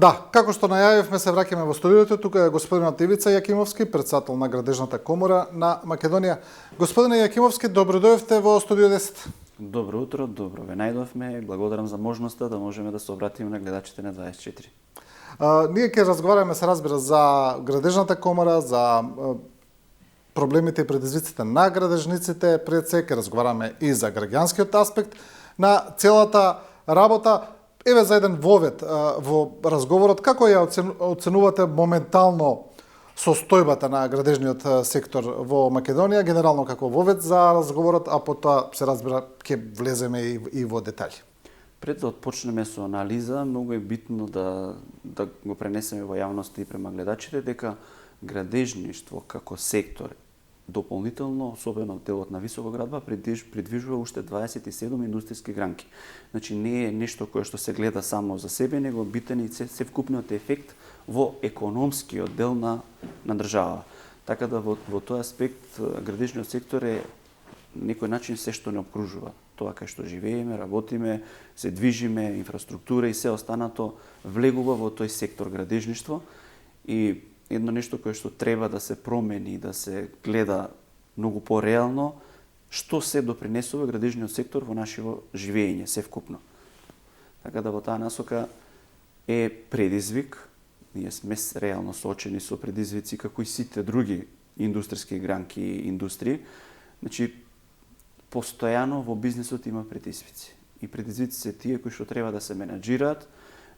Да, како што најавивме, се враќаме во студиото. Тука е господинот Ивица Јакимовски, председател на Градежната комора на Македонија. Господине Јакимовски, добро дојдовте во студио 10. Добро утро, добро ве најдовме. Благодарам за можноста да можеме да се обратиме на гледачите на 24. Ние ќе разговараме, се разбира, за Градежната комора, за проблемите и предизвиците на градежниците, пред се ќе разговараме и за граѓанскиот аспект на целата работа. Еве за еден вовед во разговорот, како ја оценувате моментално состојбата на градежниот сектор во Македонија, генерално како вовед за разговорот, а потоа се разбира ќе влеземе и во детали. Пред да отпочнеме со анализа, многу е битно да го пренесеме во јавноста и према гледачите дека градежништво како сектор дополнително, особено делот на високоградба, придвижува уште 27 индустријски гранки. Значи не е нешто кое што се гледа само за себе, него битен и севкупниот ефект во економскиот дел на држава. Така да во тој аспект градежниот сектор е некој начин се што не обкружува. Тоа кај што живееме, работиме, се движиме, инфраструктура и се останато влегува во тој сектор градежништво. И едно нешто кое што треба да се промени, да се гледа многу пореално, што се допринесува градежниот сектор во нашето живење, севкупно. Така да во таа насока е предизвик. Ние сме реално соочени со предизвици како и сите други индустријски гранки и индустрии. Значи, постојано во бизнисот има предизвици. И предизвици се тие кои што треба да се менаџираат.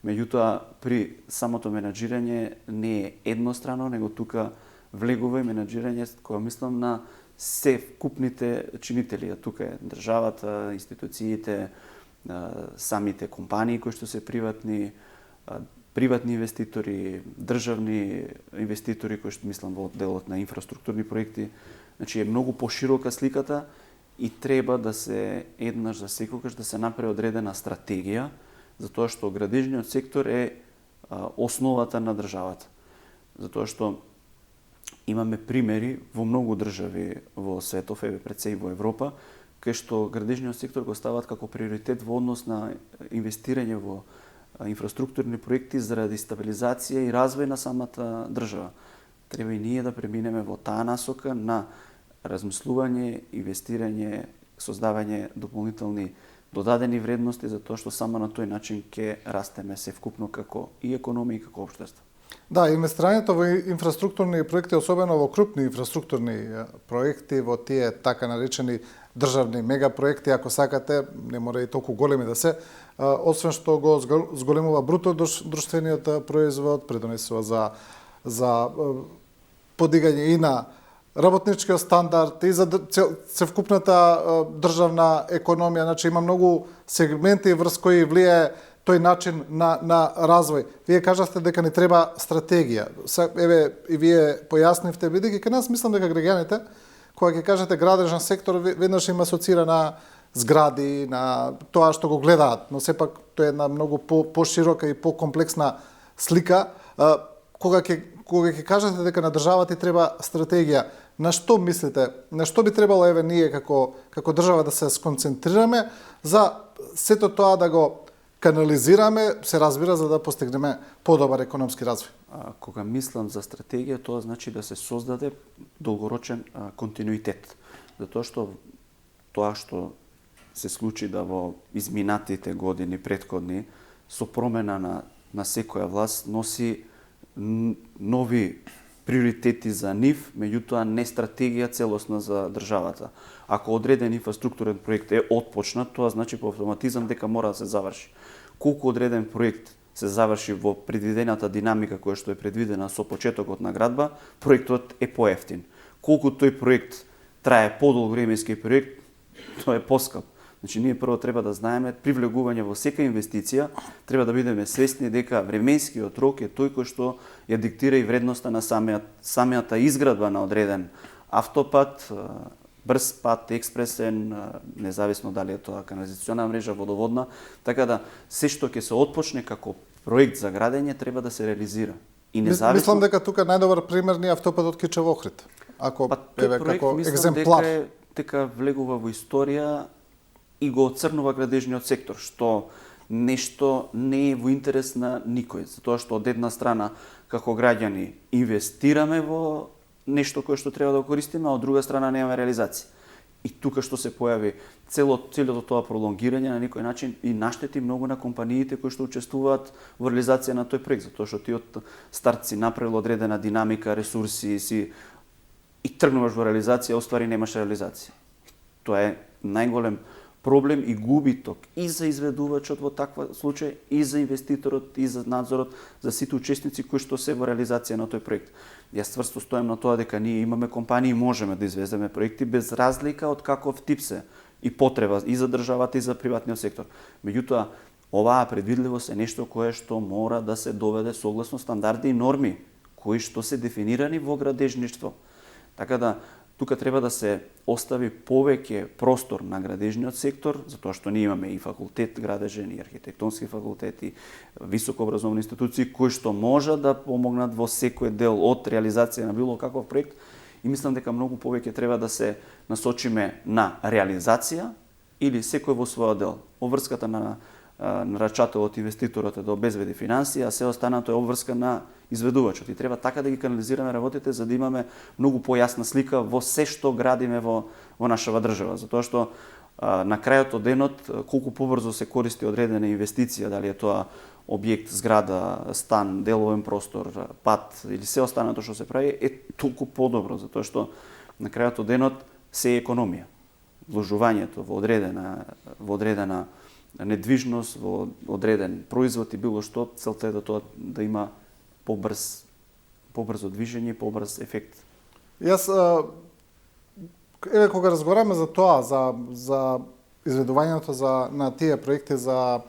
Меѓутоа, при самото менаџирање не е еднострано, него тука влегува и менаџирање кога мислам на севкупните чинители. Тука е државата, институциите, самите компании кои што се приватни инвеститори, државни инвеститори кои што мислам во делот на инфраструктурни проекти. Значи е многу поширока сликата и треба да се еднаш за секогаш да се направи одредена стратегија, затоа што градежниот сектор е основата на државата. Затоа што имаме примери во многу држави во светов, еве пред се и во Европа, кај што градежниот сектор го ставаат како приоритет во однос на инвестирање во инфраструктурни проекти заради стабилизација и развој на самата држава. Треба и ние да преминеме во таа насока на размислување, инвестирање, создавање дополнителни додадени вредности, затоа што само на тој начин ќе растеме севкупно како и економија и како општество. Да, инвестирањето во инфраструктурни проекти, особено во крупни инфраструктурни проекти, во тие така наречени државни мегапроекти, ако сакате, не мора и толку големи да се, освен што го зголемува бруто друштвениот производ, предонесува за подигање и на работничкиот стандард и за севкупната државна економија, значи има многу сегменти врз кои влијае тој начин на развој. Вие кажавте дека не треба стратегија. Еве и вие појаснивте, бидејќи кај нас мислам дека граѓаните кога ќе кажете градежен сектор веднаш им асоцира на згради, на тоа што го гледаат, но сепак тоа е една многу поширока и покомплексна слика. Кога ќе кажете дека на државата треба стратегија, на што мислите? На што би требало еве ние како држава да се сконцентрираме за сето тоа да го канализираме, се разбира, за да постигнеме подобар економски развој? Кога мислам за стратегија, тоа значи да се создаде долгорочен континуитет. Затоа што се случи да во изминатите години претходни со промена на секоја власт носи нови приоритети за нив, меѓутоа не стратегија целосна за државата. Ако одреден инфраструктурен проект е отпочнат, тоа значи по автоматизам дека мора да се заврши. Колку одреден проект се заврши во предвидената динамика која што е предвидена со почетокот на градба, проектот е поевтин. Колку тој проект трае подолг временски проект, тоа е поскап. Значи, ние прво треба да знаеме, при влегување во секоја инвестиција, треба да бидеме свесни дека временскиот рок е тој кој што ја диктира и вредноста на самата изградба на одреден автопат, брз пат, експресен, независно дали е тоа канализациона мрежа, водоводна, така да се што ќе се отпочне како проект за градење треба да се реализира. И независно... Мислам дека тука најдобар пример ни автопатот Кичев-Охрид. Ако еве како екземплар, дека влегува во историја и го оцрнува градежниот сектор, што нешто не е во интерес на никој, затоа што од една страна како граѓани инвестираме во нешто кое што треба да го користиме, а од друга страна немаме реализација. И тука што се појави целото тоа пролонгирање на некој начин и наштети многу на компаниите кои што учествуваат во реализација на тој проект, затоа што ти од старт си направил одредена динамика, ресурси и тргнуваш во реализација, оствари немаш реализација. Тоа е најголем проблем и губиток и за изведувачот во таква случај, и за инвеститорот, и за надзорот, за сите учесници кои што се во реализација на тој проект. Јас стврсто стојам на тоа дека ние имаме компании и можеме да извеземе проекти без разлика од каков тип се и потреба и за државата и за приватниот сектор. Меѓутоа, оваа предвидливост е нешто кое што мора да се доведе согласно стандарди и норми кои што се дефинирани во градежништво. Така да тука треба да се остави повеќе простор на градежниот сектор, затоа што ние имаме и факултет градежен, и архитектонски факултет, и високообразовни институции кои што можат да помогнат во секој дел од реализација на било каков проект. И мислам дека многу повеќе треба да се насочиме на реализација или секој во својот дел. Обврската на нарачателот, инвеститорот е да обезбеди финансија, а се останато е обврска на изведувачот. И треба така да ги канализираме работите за да имаме многу појасна слика во се што градиме во нашава држава. Затоа што на крајот од денот, колку побрзо се користи одредена инвестиција, дали е тоа објект, зграда, стан, деловен простор, пат или се останато што се прави, е толку подобро, затоа што на крајот од денот се е економија. Вложувањето во одредена недвижност, во одреден производ и било што, целта е да тоа да има побрзо движење и побрз ефект. Јас кога разговараме за тоа, за изведувањето на тие проекти, за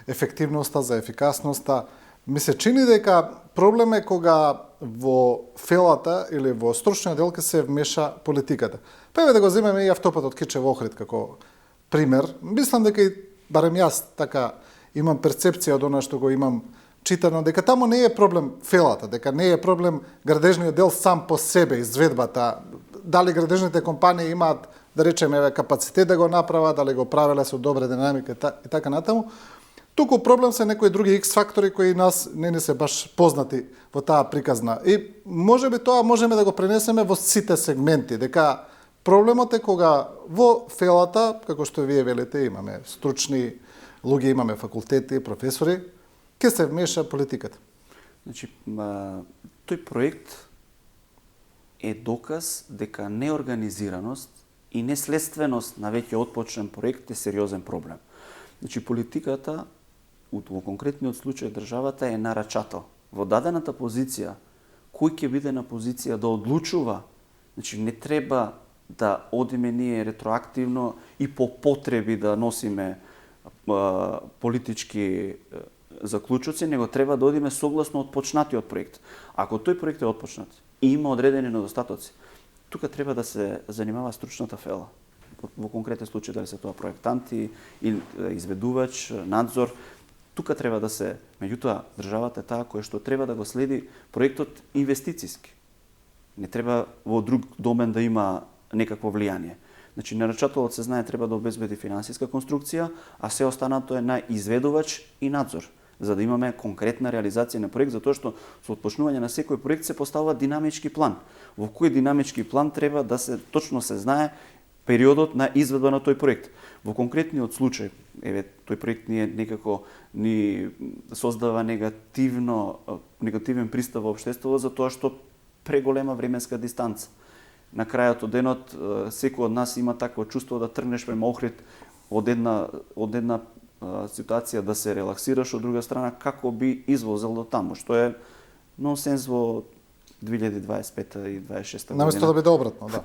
ефективноста, за ефикасноста, ми се чини дека проблем е кога во фелата или во стручниот дел ќе се вмеша политиката. Па да го земеме и автопатот Кичев Охрид како пример. Мислам дека и барем јас така имам перцепција од она што го имам читано, дека таму не е проблем фелата, дека не е проблем градежниот дел сам по себе, изведбата, дали градежните компании имаат, да речеме, капацитет да го направат, дали го правеле со добра динамика и така натаму. Туку проблем се некои други X фактори кои нас не ни се баш познати во таа приказна. И можеби тоа можеме да го пренесеме во сите сегменти, дека проблемот е кога во фелата, како што вие велите, имаме стручни луѓе, имаме факултети, професори, ќе се вмеша политиката. Значи, тој проект е доказ дека неорганизираност и неследственост на веќе отпочнен проект е сериозен проблем. Значи, политиката, во конкретниот случај државата е нарачател. Во дадената позиција, кој ќе биде на позиција да одлучува, значи не треба да одиме ние ретроактивно и по потреби да носиме политички заклучоци, него треба да одиме согласно отпочнатиот проект. Ако тој проект е отпочнат и има одредени недостатоци, тука треба да се занимава стручната фела. Во конкретен случај дали се тоа проектанти или изведувач, надзор, тука треба да се, меѓутоа државата е таа која што треба да го следи проектот инвестициски. Не треба во друг домен да има некакво влијание. Значи, нарачателот се знае треба да обезбеди финансиска конструкција, а се останато е на изведувач и надзор, за да имаме конкретна реализација на проект, затоа што со отпочнување на секој проект се поставува динамички план. Во кој динамички план треба да се точно се знае периодот на изведба на тој проект. Во конкретниот случај, тој проект некако ни создава негативен пристап во општеството затоа што преголема временска дистанца. На крајот од денот секој од нас има такво чувство да тргнеш према Охрид од една ситуација да се релаксираш, од друга страна како би извозел до таму, што е нонсенс во 2025 и 2026 година. Наместо да биде обратно, да.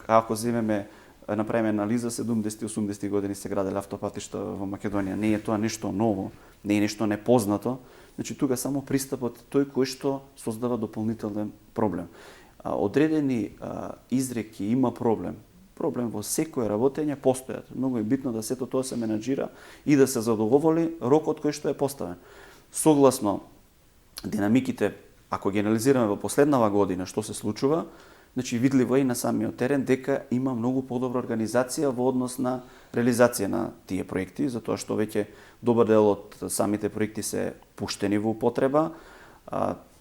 Ако направиме анализа, 70-80 години се граделе автопатишта во Македонија. Не е тоа нешто ново, не е нешто непознато. Значи, тука само пристапот тој кој што создава дополнителен проблем. Одредени изреки има проблем во секое работење постојат. Многу е битно да сето тоа се менаџира и да се задоволи рокот кој што е поставен. Согласно динамиките, ако ги анализираме во последнава година што се случува, Значи видливо е и на самиот терен дека има многу подобра организација во однос на реализација на тие проекти, затоа што веќе добар дел од самите проекти се пуштени во употреба.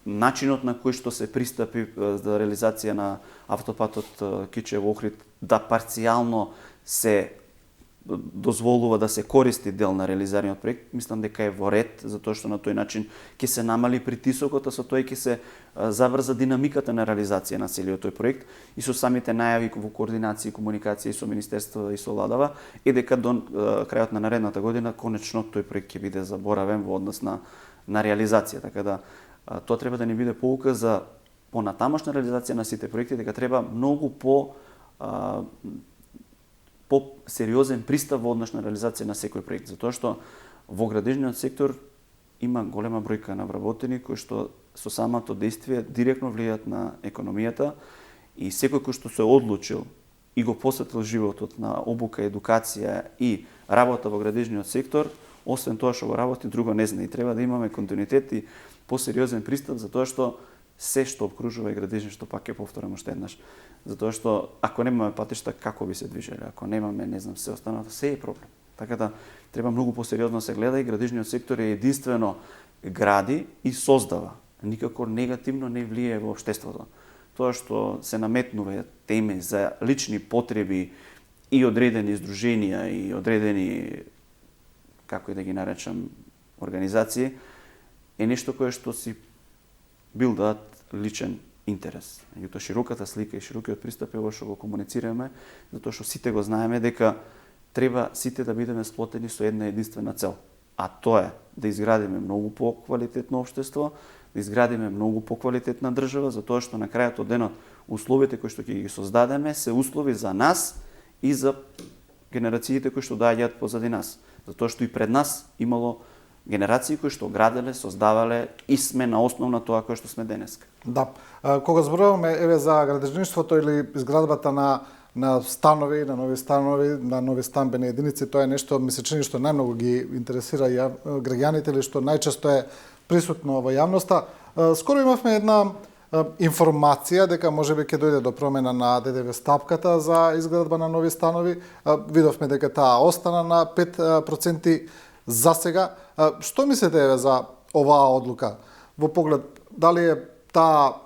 Начинот на кој што се пристапи за реализација на автопатот Кичево-Охрид да парцијално се дозволува да се користи дел на реализираниот проект, мислам дека е во ред, затоа што на тој начин ќе се намали притисокот, а со тој ќе се заврза динамиката на реализација на целиот тој проект и со самите најави во координација и комуникација и со Министерството и со владава, е дека до крајот на наредната година конечно тој проект ќе биде заборавен во однос на реализација. Така да тоа треба да ни биде поука за понатамошна реализација на сите проекти, дека треба многу по-сериозен пристап во однос на реализација на секој проект, затоа што во градежниот сектор има голема бројка на вработени кои што со самото действие директно влијаат на економијата и секој кој што се одлучил и го посветил животот на обука, едукација и работа во градежниот сектор, освен тоа што го работи, друго не знае и треба да имаме континуитет и посериозен пристап, затоа што се што обкружува и градежништво, пак ќе повторам уште еднаш, затоа што ако немаме патишта, како би се движеле? Ако немаме, не знам, се останато, се е проблем. Така да треба многу посериозно се гледа и градежниот сектор е единствено гради и создава. Никако негативно не влијае во општеството. Тоа што се наметнува теми за лични потреби и одредени издруженија и одредени, како и да ги наречам, организации, е нешто кое што си билдаат личен интерес. Меѓутоа широката слика и широкиот пристап е што го комуницираме, затоа што сите го знаеме дека треба сите да бидеме сплотени со една единствена цел. А тоа е да изградиме многу поквалитетно општество, да изградиме многу поквалитетна држава, затоа што на крајот од денот условите кои што ќе ги создадеме се услови за нас и за генерациите кои што доаѓаат позади нас. Затоа што и пред нас имало генерации кои што граделе, создавале и сме на основ на тоа кое што сме денеска. Да. Кога зборуваме еве за градежништвото или изградбата на станови, на нови станбени единици, тоа е нешто ми се чини што најмногу ги интересира граѓаните или што најчесто е присутно во јавноста. Скоро имавме една информација дека можеби ќе дојде до промена на ДДВ стапката за изградба на нови станови. Видовме дека таа остана на 5% за сега. Што мислите за оваа одлука? Во поглед, дали е таа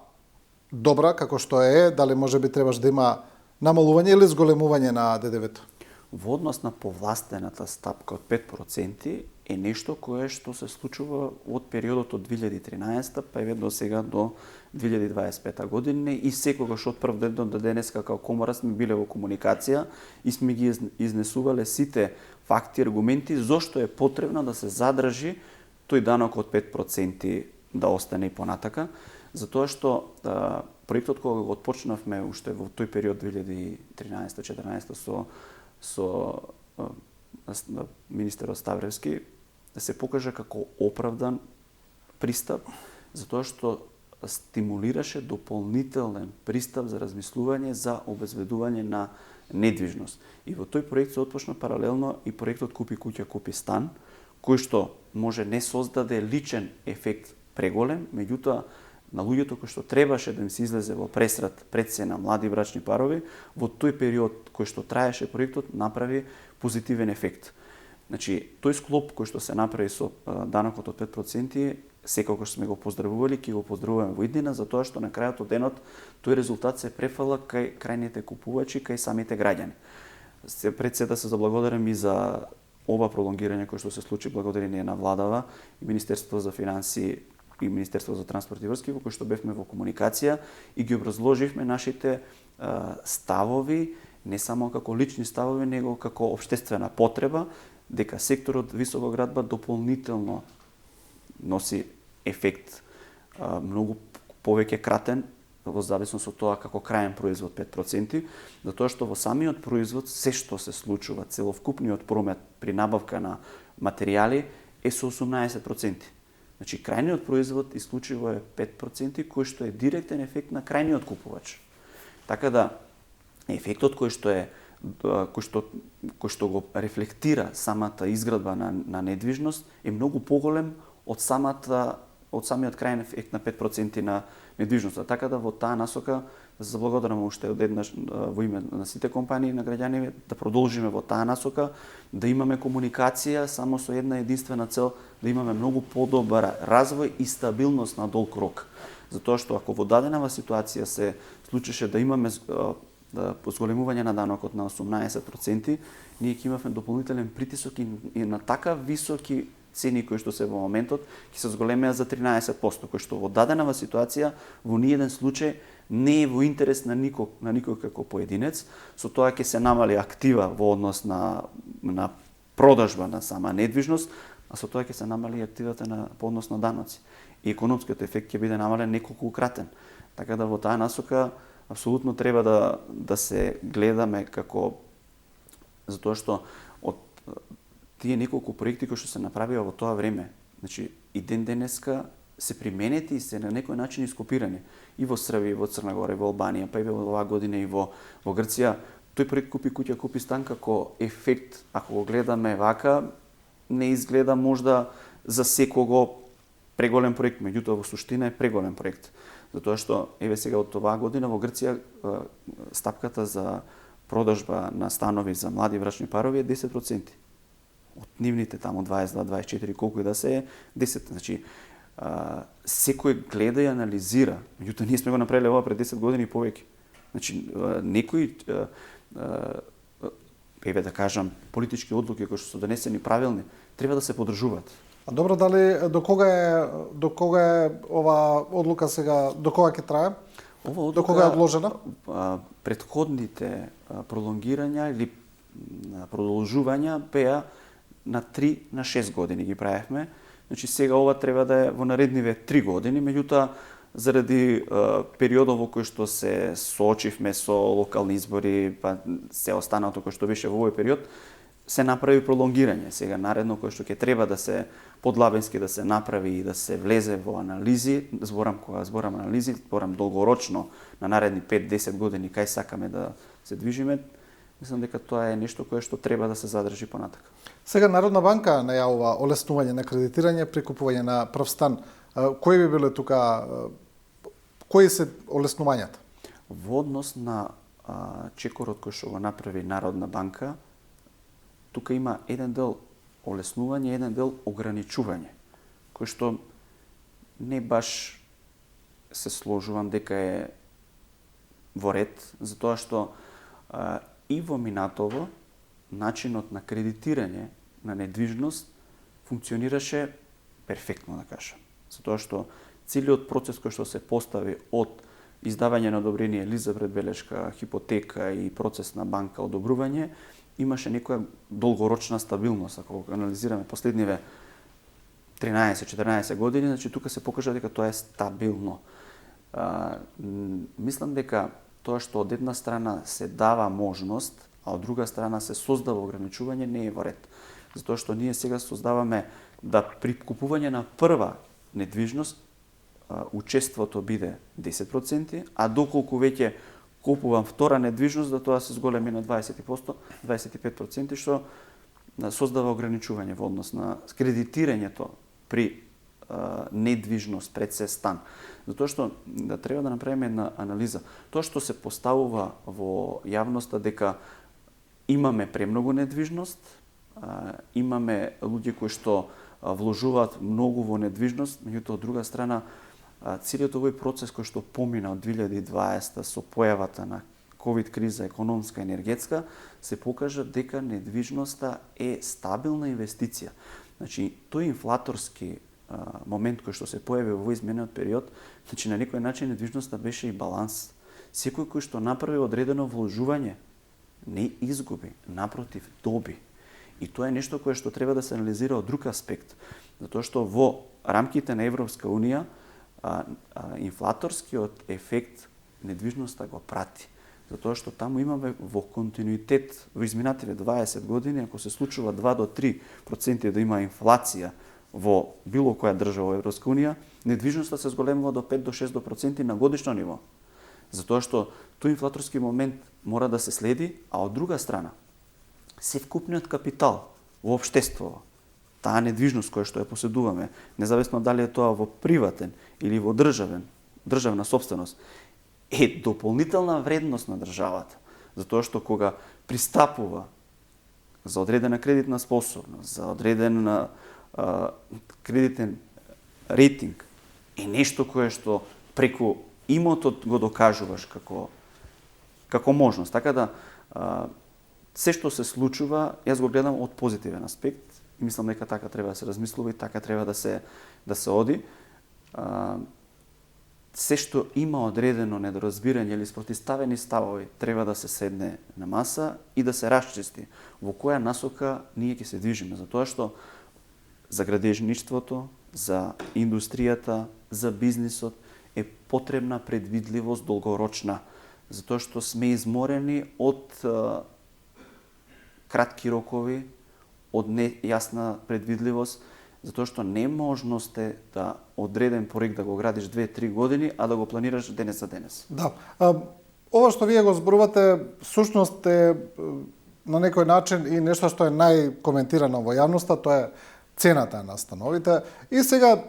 добра како што е, дали можеби требаш да има намалување или зголемување на ДДВ-то? Во однос на повластената стапка од 5% е нешто кое што се случува од периодот од 2013 па еве до сега до 2025 година и секогаш од прв ден до денеска како комора сме биле во комуникација и сме ги изнесувале сите факти, аргументи зошто е потребно да се задржи тој данок од 5% да остане и понатака, затоа што проектот кога го отпочнавме уште во тој период 2013-2014 со министерот Ставревски се покажа како оправдан пристап, затоа што стимулираше дополнителен пристап за размислување за обезбедување на недвижност. И во тој проект се отпочна паралелно и проектот Купи куќа, купи стан, кој што може не создаде личен ефект преголем, меѓутоа на луѓето кои што требаше да им се излезе во пресрат пред се на млади брачни парови, во тој период кој што траеше проектот направи позитивен ефект. Значи, тој склоп кој што се направи со данокот од 5%, секогаш сме го поздравували, ќе го поздравуваме во иднина, затоа што на крајот од денот тој резултат се префала кај крајните купувачи, кај самите граѓани. Пред се да се заблагодарам и за ова пролонгирање кој што се случи благодарение на владава и Министерството за финансии и Министерството за транспорт и врски, во кој што бевме во комуникација и ги образложивме нашите ставови, не само како лични ставови, него како општествена потреба, дека секторот високоградба дополнително носи ефект многу повеќе кратен во зависност од тоа како краен производ 5%, затоа што во самиот производ се што се случува, целовкупниот промет при набавка на материјали е со 18%. Значи, крајниот производ исклучиво е 5%, кој што е директен ефект на крајниот купувач. Така да, ефектот кој што го рефлектира самата изградба на недвижност е многу поголем од самиот крајен ефект на 5% на недвижноста. Така да во таа насока заблагодарам уште одеднаш во име на сите компании на граѓаните да продолжиме во таа насока, да имаме комуникација само со една единствена цел, да имаме многу подобар развој и стабилност на долг рок. Затоа што ако во даденава ситуација се случеше да имаме зголемување на данокот на 18%, ние ќе имаме дополнителен притисок и на така високи цени кои што се во моментот ќе се зголемеа за 13%, кои што во даденава ситуација во ниеден случај не е во интерес на никој како поединец, со тоа ќе се намали актива во однос на продажба на сама недвижност, а со тоа ќе се намали активата по однос на даноци. И економскиот ефект ќе биде намален неколкократен. Така да во таа насока апсолутно треба да се гледаме како, затоа што од тие неколку проекти кои што се направија во тоа време, значи и ден денеска се применети и се на некој начин ископирани и во Србија, и во Црна Гора, и во Албанија, па и во оваа година и во Грција. Тој проект Купи куќа, купи стан како ефект, ако го гледаме вака, не изгледа можда за секого преголем проект, меѓутоа во суштина е преголем проект. Затоа што еве сега од оваа година во Грција стапката за продажба на станови за млади брачни парови е 10%. Од нивните таму 22-24 колку и да се е 10. Значи секој гледа и анализира. Меѓутоа ние сме го направиле ова пред 10 години и повеќе. Значи некои еве да кажам политички одлуки кои што се донесени правилни треба да се поддржуваат. А добро, дали до кога е ова одлука сега, до кога ќе трае? Ова одлука, до кога е одложена? Претходните пролонгирања или продолжувања беа на 3 на 6 години ги правевме. Значи сега ова треба да е во наредниве 3 години, меѓутоа заради периодот во кој што се соочивме со локални избори, па се останато кој што беше во овој период, се направи пролонгирање. Сега наредно кој што ќе треба да се подлабенски да се направи и да се влезе во анализи, зборам анализи, зборам долгорочно на наредни 5-10 години кај сакаме да се движиме, мислам дека тоа е нешто кое што треба да се задржи понатака. Сега Народна банка најавува олеснување на кредитирање при купување на прв стан. Кои би биле тука, кои се олеснувањата? Во однос на чекорот кој што го направи Народна банка, тука има еден дел олеснување, еден дел ограничување, кој што не баш се сложувам дека е во ред, затоа што и во минатово начинот на кредитирање на недвижност функционираше перфектно, да кажам. Затоа што целиот процес кој што се постави од издавање на одобрение, лист за предбелешка, хипотека и процес на банка одобрување, имаше некоја долгорочна стабилност. Ако го анализираме последниве 13-14 години, значи тука се покажа дека тоа е стабилно. Мислам дека тоа што од една страна се дава можност, а од друга страна се создава ограничување, не е во ред. Затоа што ние сега создаваме да при купување на прва недвижност учеството биде 10%, а доколку веќе купувам втора недвижност, да тоа се зголеми на 20%, 25%, што создава ограничување во однос на кредитирањето при недвижност пред се стан. Затоа што да треба да направиме една анализа. Тоа што се поставува во јавноста дека имаме премногу недвижност, имаме луѓе кои што вложуваат многу во недвижност, меѓутоа од друга страна целиот овој процес кој што помина од 2020 со појавата на ковид криза, економска, енергетска, се покажа дека недвижноста е стабилна инвестиција. Значи, тој инфлаторски момент кој што се појави во изменет период, значи на некој начин недвижноста беше и баланс. Секој кој што направи одредено вложување не изгуби, напротив, доби. И тоа е нешто кое што треба да се анализира од друг аспект, затоа што во рамките на Европска унија инфлаторскиот ефект недвижноста го прати. Затоа што таму имаме во континуитет во изминативе 20 години, ако се случува 2 до 3% да има инфлација во било која држава во Европска унија, недвижноста се зголемува до 5 до 6% на годишно ниво. Затоа што тој инфлаторски момент мора да се следи, а од друга страна севкупниот капитал во општеството, таа недвижност која што ја поседуваме, независно дали е тоа во приватен или во државна собственост, е дополнителна вредност на државата. Затоа што кога пристапува за одредена кредитна способност, за одреден кредитен рейтинг, е нешто кое што преку имотот го докажуваш како можност. Така да, се што се случува, јас го гледам од позитивен аспект и мислам дека така треба да се размислува и така треба да се оди. Се што има одредено недоразбирање или спротивставени ставови, треба да се седне на маса и да се расчисти во која насока ние ќе се движиме, затоа што за градежништвото, за индустријата, за бизнисот е потребна предвидливост долгорочна, затоа што сме изморени од кратки рокови, од нејасна предвидливост, затоа што не можност е да одреден проект да го градиш 2-3 години, а да го планираш денес за денес. Да. Ова што вие го зборувате, всушност е на некој начин и нешто што е најкоментирано во јавноста, тоа е цената на становите. И сега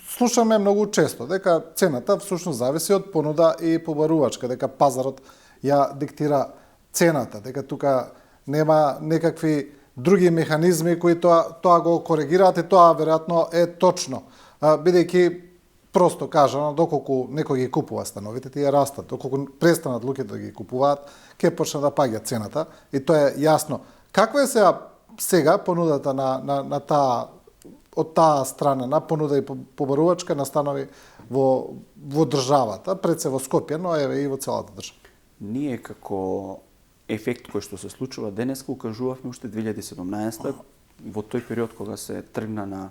слушаме многу често дека цената всушност зависи од понуда и побарувачка, дека пазарот ја диктира цената, дека тука нема некакви други механизми кои тоа го коригираат и тоа веројатно е точно. Бидејќи просто кажано, доколку некој ги купува становите, тие растат, доколку престанат луѓето да ги купуваат, ќе почне да паѓа цената и тоа е јасно. Каква е сега понудата на таа од таа страна на понуда и побарувачка на станови во државата, пред се во Скопје, но еве и во целата држава? Ние како ефект кој што се случува денеска укажувавме уште 2017 во тој период кога се тргна на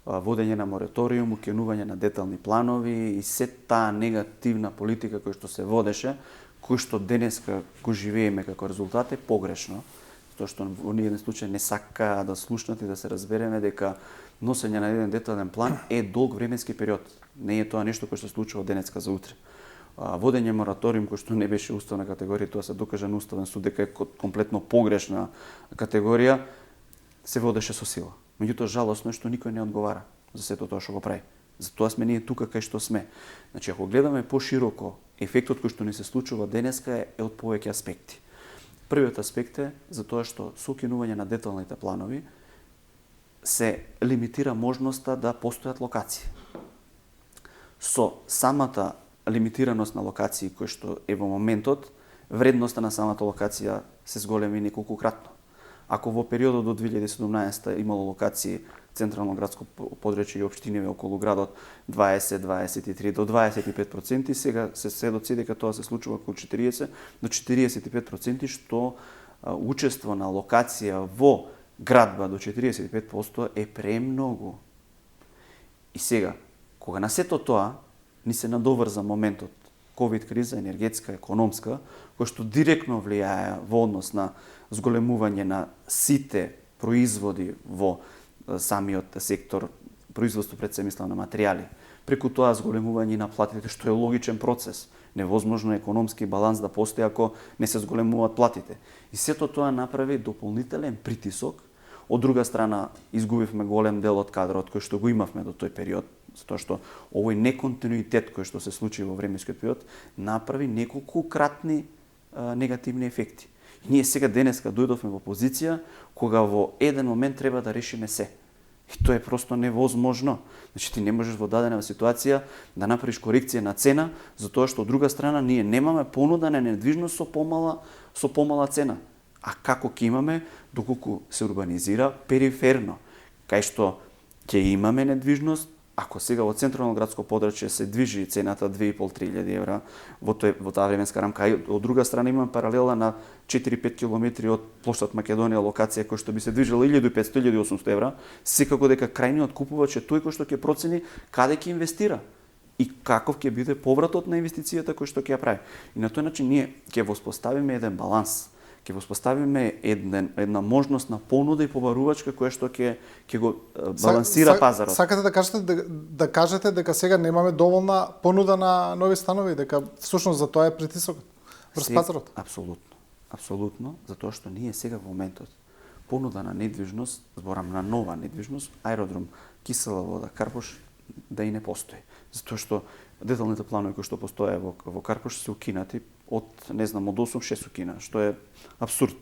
водење на мораториум, укинување на детални планови и се таа негативна политика која што се водеше, кој што денеска го живееме како резултат е погрешно, затоа што во ниеден случај не сака да слушнат и да се разбереме дека носење на еден детален план е долг временски период. Не е тоа нешто кое што се случува денеска за утре. Водење мораториум кој што не беше уставна категорија, тоа се докажа на уставен суд дека е комплетно погрешна категорија, се водеше со сила. Меѓутоа жалосно е што никој не одговара за сето тоа што го прави. Затоа сме ние тука кај што сме. Значи ако гледаме пошироко, ефектот кој што ни се случува денеска е од повеќе аспекти. Првиот аспект е за тоа што со укинување на деталните планови се лимитира можноста да постојат локации. Со самата лимитираност на локации кој што е во моментот, вредноста на самата локација се зголеми неколкократно. Ако во периодот до 2017 имало локации централно градско подречје и општиниви околу градот 20, 23 до 25%, сега се доци дека тоа се случува околу 40 до 45%, што учество на локација во градба до 45% е премногу. И сега, кога на сето тоа ни се надоврза моментот ковид криза, енергетска, економска, кој што директно влијае во однос на зголемување на сите производи во самиот сектор, производство пред се мислам на материјали. Преку тоа зголемување на платите, што е логичен процес. Невозможно е економски баланс да постои ако не се зголемуваат платите. И сето тоа направи дополнителен притисок. Од друга страна, изгубивме голем дел од кадрот кој што го имавме до тој период, затоа што овој неконтинуитет кој што се случи во временскиот период направи неколку кратни негативни ефекти. И ние сега денеска дојдовме во позиција кога во еден момент треба да решиме се. И тоа е просто невозможно. Значи ти не можеш во дадена ситуација да направиш корекција на цена, затоа што од друга страна ние немаме понуда на недвижност со помала цена. А како ќе имаме доколку се урбанизира периферно, кај што ќе имаме недвижност, ако сега во централно градско подрачје се движи цената 2.500-3.000 евра во таа временска рамка, а од друга страна имам паралела на 4-5 километри од плоштад Македонија локација кој што би се движела 1.500-1.800 евра, секако дека крајниот купувач е тој кој што ќе процени каде ќе инвестира и каков ќе биде повратот на инвестицијата кој што ќе ја прави. И на тој начин ние ќе воспоставиме еден баланс, ќе воспоставиме една можност на понуда и побарувачка која што ќе го балансира пазарот. Сакате да кажете дека сега немаме доволна понуда на нови станови, дека всушност за тоа е притисокот врз пазарот? Апсолутно, затоа што ние сега во моментот понуда на недвижност, зборам на нова недвижност, аеродром Кисела вода, Карпош, да и не постои. Затоа што деталните планови кои што постоje во Карпош се укинати од 8-6 укина, што е апсурд.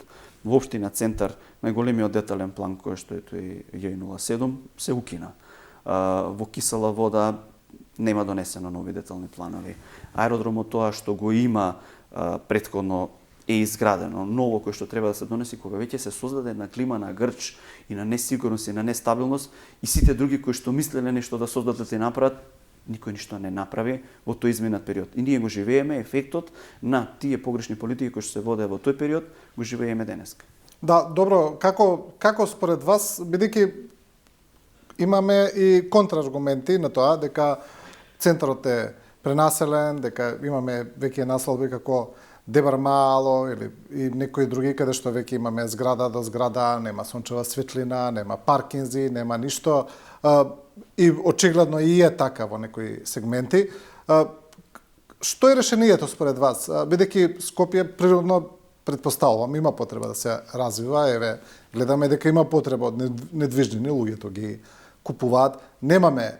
Во општина Центар најголемиот детален план кој што е тој Ј07 се укина. Во Кисела Вода нема донесено нови детални планови. Аеродромот тоа што го има претходно е изградено, ново кој што треба да се донеси кога веќе се создаде една клима на грч и на несигурност и на нестабилност и сите други кои што мислеле нешто да создадат и направат, никој ништо не направи во тој изминат период. И ние го живееме ефектот на тие погрешни политики кои што се водеа во тој период, го живееме денеска. Да, добро, како според вас, бидејќи имаме и контраргументи на тоа дека центарот е пренаселен, дека имаме веќе населби како Дебар Мало или и некои други каде што веќе имаме зграда до зграда, нема сончева светлина, нема паркинзи, нема ништо. И очигледно и е така во некои сегменти. Што е решението според вас? Бидејќи Скопје природно претпоставувам има потреба да се развива, еве гледаме дека има потреба од недвижнини, луѓето ги купуваат, немаме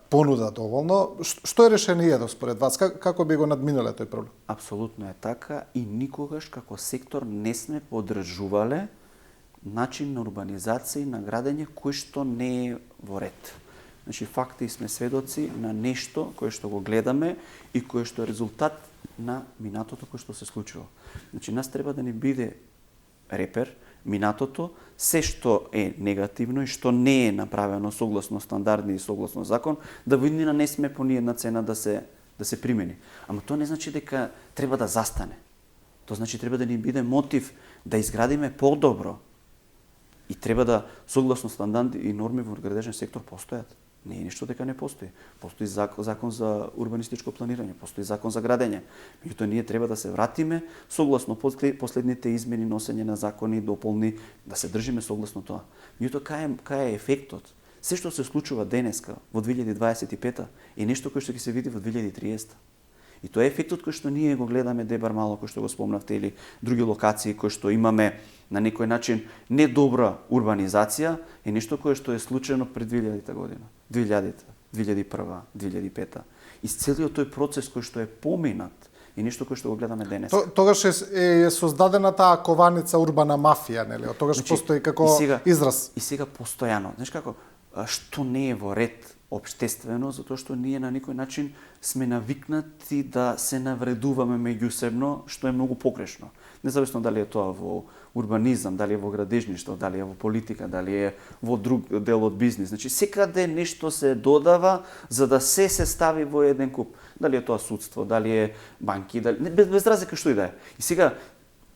понуда доволно. Што е решението според вас? Како би го надминале тој проблем? Апсолутно е така и никогаш како сектор не сме поддржувале начин на урбанизација и на градење кој што не е во ред. Значи факти сме сведоци на нешто кое што го гледаме и кое што е резултат на минатото кое што се случило. Значи нас треба да ни биде репер минатото, се што е негативно и што не е направено согласно стандарди и согласно закон, да во иднина не сме по ниедна цена да се примени. Ама тоа не значи дека треба да застане. Тоа значи треба да ни биде мотив да изградиме подобро. И треба да согласно стандарди и норми во градежен сектор постојат. Не е ништо дека не постои. Постои закон за урбанистичко планирање, постои закон за градење. Меѓутоа ние треба да се вратиме согласно последните измени, носење на закони, дополни, да се држиме согласно тоа. Меѓутоа кај е ефектот? Се што се случува денеска во 2025 е нешто кој што ќе се види во 2030. И тоа е ефектот кој што ние го гледаме Дебар Мало, кој што го спомнавте, или други локации кои што имаме на некој начин недобра урбанизација, е нешто кое што е случајно пред 2000 година. 2000, 2001, 2005. И целиот тој процес кој што е поминат е нешто кое што го гледаме денес. Тогаш е создадена таа кованица урбана мафија, нели? Од тогаш постои како израз. И сега постојано. Знаеш како, што не е во ред општествено, затоа што ние на некој начин сме навикнати да се навредуваме меѓусебно, што е многу погрешно. Независно дали е тоа во урбанизам, дали е во градежништво, дали е во политика, дали е во друг дел од бизнис. Значи секаде нешто се додава за да се стави во еден куп. Дали е тоа судство, дали е банки, дали без разлика што и да е. И сега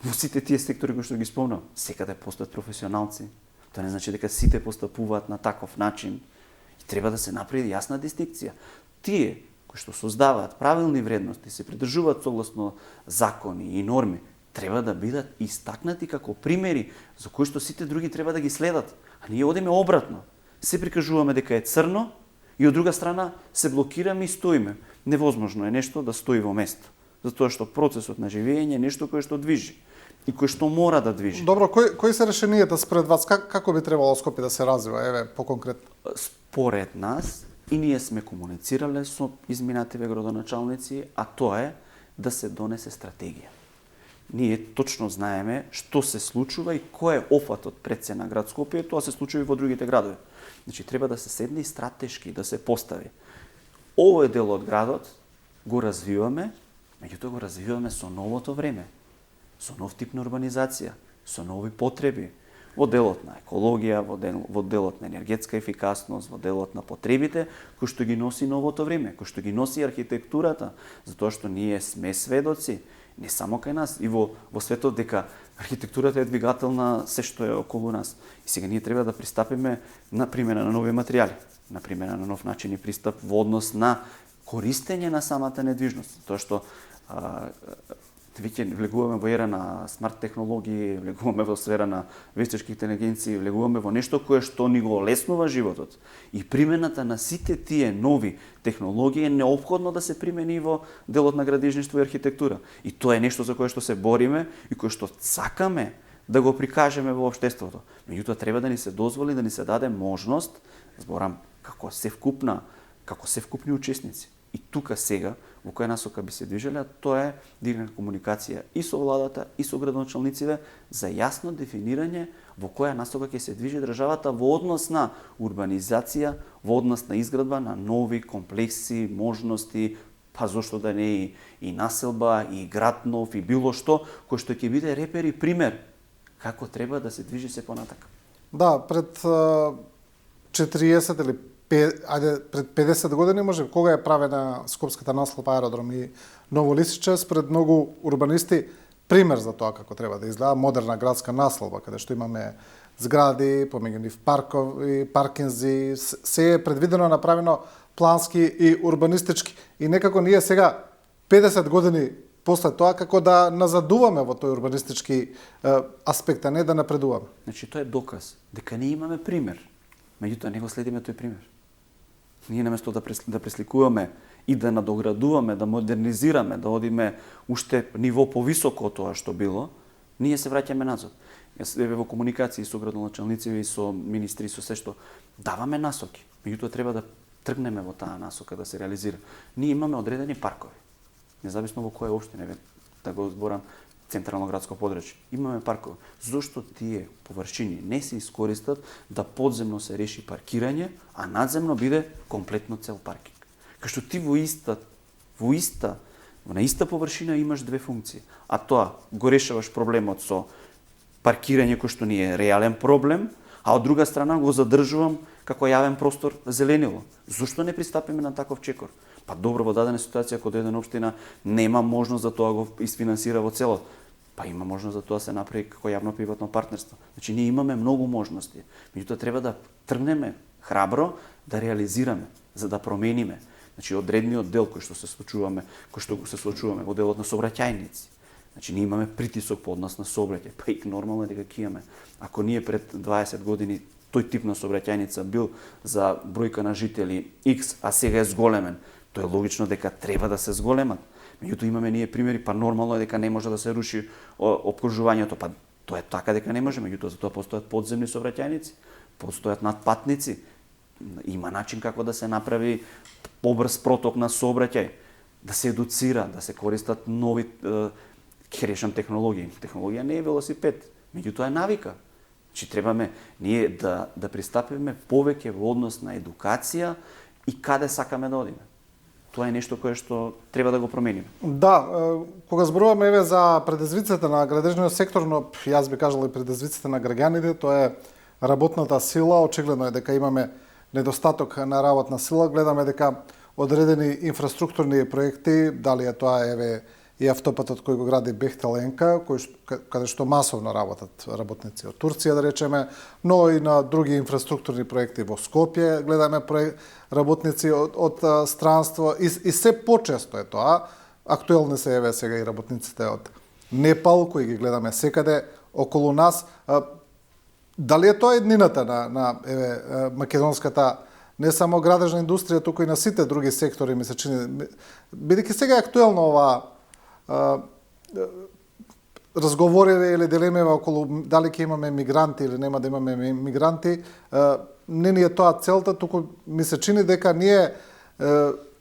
во сите тие сектори кои што ги спомнав, секаде постојат професионалци. Тоа не значи дека сите постапуваат на таков начин. И треба да се направи јасна дистинкција. Тие кои што создаваат правилни вредности, се придржуваат согласно закони и норми, треба да бидат истакнати како примери за кои што сите други треба да ги следат. А ние одиме обратно. Се прикажуваме дека е црно и од друга страна се блокираме и стоиме. Невозможно е нешто да стои во место. Затоа што процесот на живење е нешто кое што движи и кој што мора да движи. Добро, кои се решенијата според вас? Како би требало Скопје да се развива? Еве, поконкретно. Според нас, и ние сме комуницирале со изминативе градоначалници, а тоа е да се донесе стратегија. Ние точно знаеме што се случува и кој е офатот пред се на град Скопје, тоа се случува и во другите градови. Значи, треба да се седне и стратешки да се постави. Овој дел од градот го развиваме, меѓутоа го развиваме со новото време, со нов тип на урбанизација, со нови потреби, во делот на екологија, во делот на енергетска ефикасност, во делот на потребите, кои што ги носи новото време, кои што ги носи архитектурата, затоа што ние сме сведоци, не само кај нас, и во светот дека архитектурата е двигател на се што е околу нас. И сега ние треба да пристапиме на примена на нови материјали, на примена на нов начин и пристап во однос на користење на самата недвижност, тоа што веќе влегуваме во ера на смарт технологии, влегуваме во сфера на вештачки интелигенции, влегуваме во нешто кое што ни го олеснува животот. И примената на сите тие нови технологии е неопходно да се примени во делот на градежништво и архитектура. И тоа е нешто за кое што се бориме и кое што сакаме да го прикажеме во општеството. Меѓутоа треба да ни се дозволи, да ни се даде можност, зборам како се вкупни учесници, И тука сега, во која насока би се движеле, тоа е директна комуникација и со владата, и со градоначалниците за јасно дефинирање во која насока ќе се движи државата во однос на урбанизација, во однос на изградба на нови комплекси, можности, па зошто да не и населба, и град нов, и било што, кој што ќе биде репер и пример како треба да се движи се понатака. Да, пред 40 или пред 50 години може кога е правена Скопската наслоп аеродром и Ново Лисиче, спред многу урбанисти пример за тоа како треба да изгледа модерна градска наслоба, каде што имаме згради, помеѓу нив паркови, паркинзи, се е предвидено направено плански и урбанистички. И некако ние сега 50 години после тоа како да назадуваме во тој урбанистички аспект, а не да напредуваме. Значи тоа е доказ дека ние имаме пример. Меѓутоа не го следиме тој пример. Ние наместо да пресликуваме и да надоградуваме, да модернизираме, да одиме уште ниво повисоко од тоа што било, ние се враќаме назад. Јас во комуникација со градоначалници и со министри и со се што даваме насоки. Меѓутоа треба да тргнеме во таа насока да се реализира. Ние имаме одредени паркови. Независно во која општина, да го зборам централно градско подрачје. Имаме паркови. Зошто тие површини не се искористат да подземно се реши паркирање, а надземно биде комплетно цел паркинг? Кај што ти на иста површина имаш две функции. А тоа го решаваш проблемот со паркирање кој што не е реален проблем, а од друга страна го задржувам како јавен простор зеленило. Зошто не пристапиме на таков чекор? Па добро, во дадена ситуација кога една општина нема можност за тоа го isfinansira во целот, па има можност за тоа се направи како јавно-приватно партнерство. Значи ние имаме многу можности. Меѓутоа треба да тргнеме храбро да реализираме, за да промениме. Значи одредниот дел кој што се случуваме во делот на сообраќајници. Значи ние имаме притисок по однос на сообраќај, па и нормално е дека ќе имаме. Ако ние пред 20 години тој тип на сообраќајница бил за бројка на жители X, а сега е зголемен, тоа е логично дека треба да се зголемат. Меѓутоа имаме ние примери, па нормално е дека не може да се руши опкружувањето, па тоа е така дека не може, меѓутоа за тоа постојат подземни сообраќајници, постојат надпатници. Има начин како да се направи побрз проток на сообраќај, да се едуцира, да се користат нови технологии. Технологија не е велосипед, меѓутоа е навика. Значи требаме ние да пристапиме повеќе во однос на едукација и каде сакаме да одиме. Тоа е нешто кое што треба да го промениме. Да, кога зборуваме еве за предизвиците на градежниот сектор, но јас би кажал и предизвиците на граѓаните, тоа е работната сила. Очигледно е дека имаме недостаток на работна сила. Гледаме дека одредени инфраструктурни проекти, дали е тоа еве и автопатот кој го гради Бехтеленка, каде што масовно работат работници од Турција, да речеме, но и на други инфраструктурни проекти во Скопје гледаме работници од странство и се почесто е тоа. Актуелни се еве сега и работниците од Непал, кои ги гледаме секаде околу нас. Дали е тоа еднината на македонската не само градежна индустрија, туку и на сите други сектори, ми се чини, бидејќи сега е актуелно ова разговориве или дилеме околу дали ќе имаме мигранти или нема да имаме мигранти, не ни е тоа целта, туку ми се чини дека ние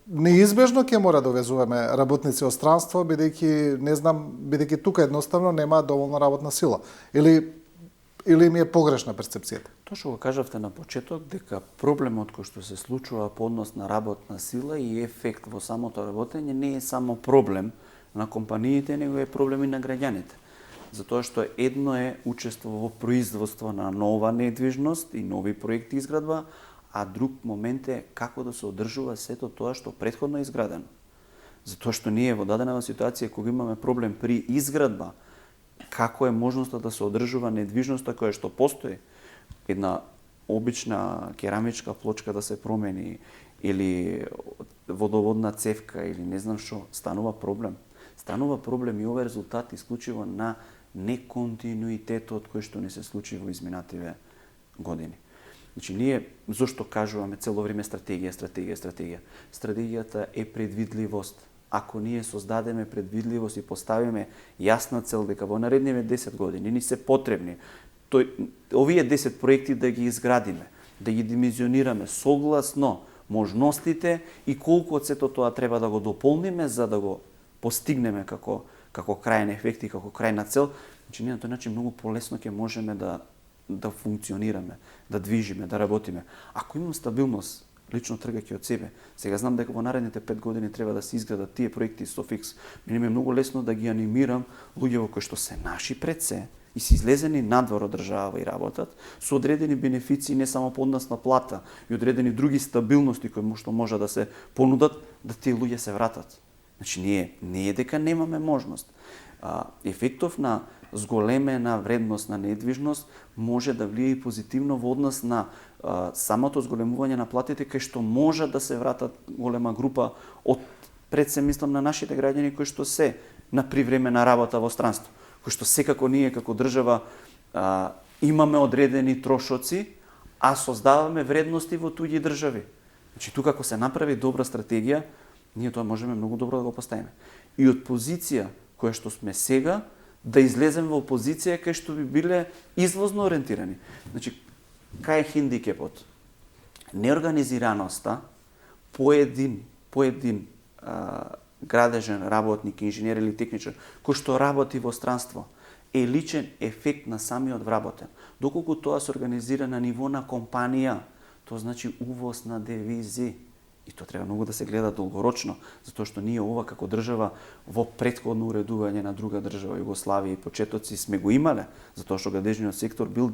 неизбежно ќе мора да увезуваме работници од странство, бидејќи тука едноставно нема доволно работна сила. Или ми е погрешна перцепцијата? Тоа што го кажавте на почеток, дека проблемот кој што се случува по однос на работна сила и ефект во самото работење не е само проблем на компаниите, него е проблем и на граѓаните. Затоа што едно е учество во производство на нова недвижност и нови проекти изградба, а друг момент е како да се одржува сето тоа што претходно е изградено. Затоа што ние во дадена ситуација кога имаме проблем при изградба, како е можноста да се одржува недвижноста која што постои, една обична керамичка плочка да се промени или водоводна цевка или не знам што, станува проблем. Станува проблем и ова резултат исклучиво на неконтинуитетот кој што не се случи во изминативе години. Значи ние зошто кажуваме цело време стратегија? Стратегијата е предвидливост. Ако ние создадеме предвидливост и поставиме јасна цел дека во наредниве 10 години ни се потребни овие 10 проекти да ги изградиме, да ги димenzionираме согласно можностите и колку од сето тоа треба да го дополниме за да го постигнеме како крајен ефект и како крајна цел. Значи ние на тој начин многу полесно ќе можеме да функционираме, да движиме, да работиме. Ако имам стабилност, лично тргајќи од себе, сега знам дека во наредните 5 години треба да се изградат тие проекти со фикс. Мене ми е многу лесно да ги анимирам луѓе кои што се наши пред се и се излезени надвор од држава и работат, со одредени бенефиции не само по однос на плата и одредени други стабилности кои што може да се понудат, да тие луѓе се вратат. Значи не е дека немаме можност. Ефектов на зголемена вредност на недвижност може да влие и позитивно во однос на самото зголемување на платите, кај што може да се вратат голема група од, пред се мислам на нашите граѓани кои што се на привремена работа во странство, кои што секако ние како држава имаме одредени трошоци, а создаваме вредности во туѓи држави. Значи тука ако се направи добра стратегија, ние тоа можеме многу добро да го поставиме. И од позиција која што сме сега, да излезем во позиција кај што би биле извозно ориентирани. Значи, кај е хендикепот? Неорганизираноста по един градежен работник, инженер или техничар, кој што работи во странство, е личен ефект на самиот вработен. Доколку тоа се организира на ниво на компанија, тоа значи увоз на девизи. И тоа треба многу да се гледа долгорочно, затоа што ние ова како држава во претходно уредување на друга држава, Југославија и почетоци сме го имале, затоа што градежниот сектор бил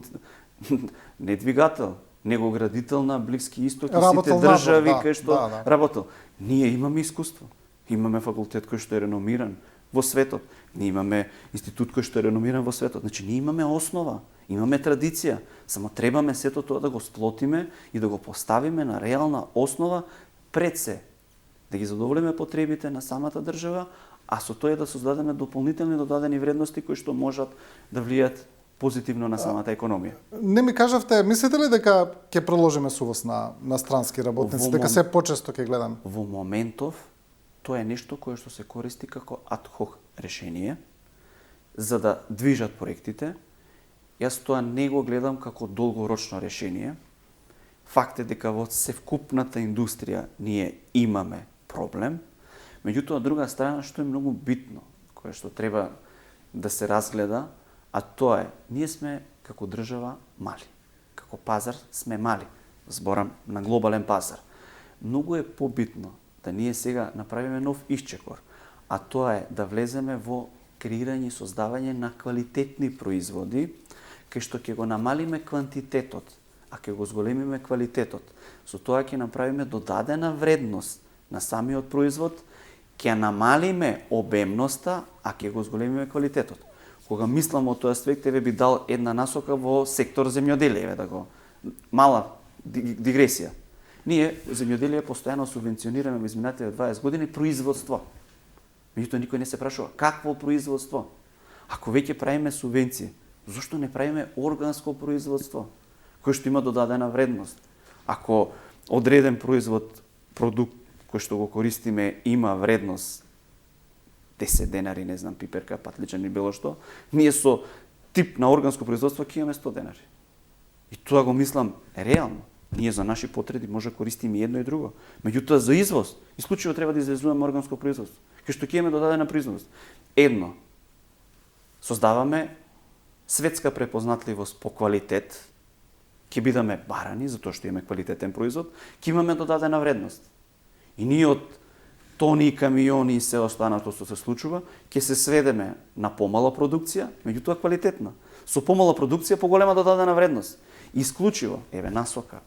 не двигател, него градител на Блиски Исток и сите држави кај што работел. Ние имаме искуство. Имаме факултет кој што е реномиран во светот. Ние имаме институт кој што е реномиран во светот. Значи ние имаме основа, имаме традиција, само требаме сето тоа да го сплотиме и да го поставиме на реална основа пред се, да ги задоволиме потребите на самата држава, а со тоа да создадеме дополнителни додадени вредности кои што можат да влијат позитивно на самата економија. Не ми кажавте, мислите ли дека ќе продолжиме с увоз на странски работници, дека се почесто ќе гледаме? Во моментов, тоа е нешто кое што се користи како ad-hoc решение за да движат проектите. Јас тоа не го гледам како долгорочно решение. Факт е дека во севкупната индустрија ние имаме проблем, меѓутоа од друга страна што е многу битно, кое што треба да се разгледа, а тоа е, ние сме како држава мали, како пазар сме мали, зборам на глобален пазар. Многу е побитно да ние сега направиме нов исчекор, а тоа е да влеземе во креирање и создавање на квалитетни производи, кај што ќе го намалиме квантитетот, а ќе го зголемиме квалитетот. Со тоа ќе направиме додадена вредност на самиот производ, ќе намалиме обемноста, а ќе го зголемиме квалитетот. Кога мислам о тој аспект, еве би дал една насока во сектор земјоделие, да го мала дигресија. Ние земјоделие постојано субвенционираме во изминатите 20 години производство. Меѓутоа никој не се прашува какво производство. Ако веќе правиме субвенции, зошто не правиме органско производство, кој што има додадена вредност? Ако одреден продукт кој што го користиме има вредност 10 денари, не знам, пиперка, патличен или било што, ние со тип на органско производство ќе имаме 100 денари. И тоа го мислам реално. Ние за наши потреби може да користиме едно и друго. Меѓутоа за извоз, исклучиво треба да извезуваме органско производство, кај што ќе имаме додадена производност. Едно, создаваме светска препознатливост по квалитет, ќе бидеме барани затоа што имаме квалитетен производ, ќе имаме додадена вредност. И ние од тони и камиони и се останато што се случува, ќе се сведеме на помала продукција, меѓутоа квалитетна. Со помала продукција поголема додадена вредност. Исклучиво, еве насока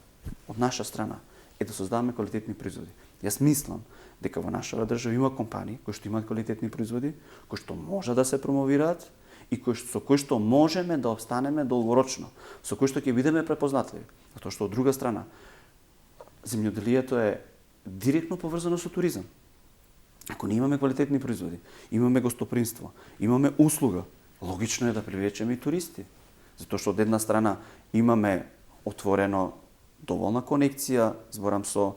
од наша страна е да создаваме квалитетни производи. Јас мислам дека во нашата држава има компании кои што имаат квалитетни производи, кои што може да се промовираат и со кои што можеме да обстанеме долгорочно, со кои што ќе бидеме препознатливи. Затоа што од друга страна земјоделието е директно поврзано со туризам. Ако не имаме квалитетни производи, имаме гостопримство, имаме услуга, логично е да привлечеме и туристи. Затоа што од една страна имаме отворено доволна конекција, зборам со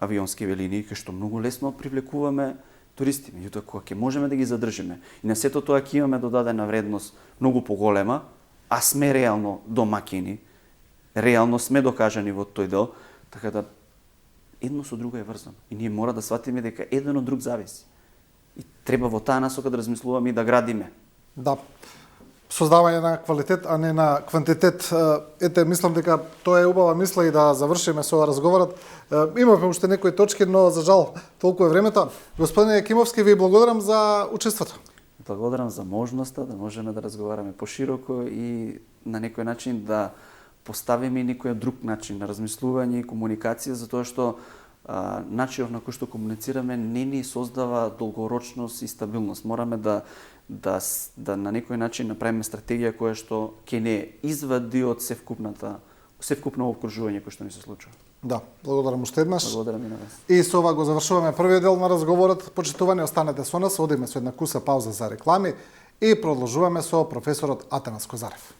авионски линии, кај што многу лесно привлекуваме туристи, меѓутоа кога ќе можеме да ги задржиме и на сето тоа ќе имаме додадена вредност многу поголема, а сме реално домакини, реално сме докажани во тој дел, така да едно со друго е врзано. И ние мора да сватиме дека еден од друг зависи. И треба во таа насока да размислуваме и да градиме. Да. Создавање на квалитет, а не на квантитет. Ете, мислам дека тоа е убава мисла и да завршиме со разговорот. Имаме уште некои точки, но за жал толку е времето. Господине Јакимовски, ви благодарам за учеството. Благодарам за можноста да можеме да разговараме пошироко и на некој начин да поставиме и некој друг начин на размислување и комуникација, затоа што начинот на кој што комуницираме не ни создава долгорочност и стабилност. Мораме да на некој начин направиме стратегија која што ќе не извади од севкупно окружување кој што ни се случува. Да, благодарам уште еднаш. Благодарам и на вас. И со ова го завршуваме првиот дел на разговорот. Почитувани, останете со нас, одиме со една куса пауза за реклами и продолжуваме со професорот Атанас Козарев.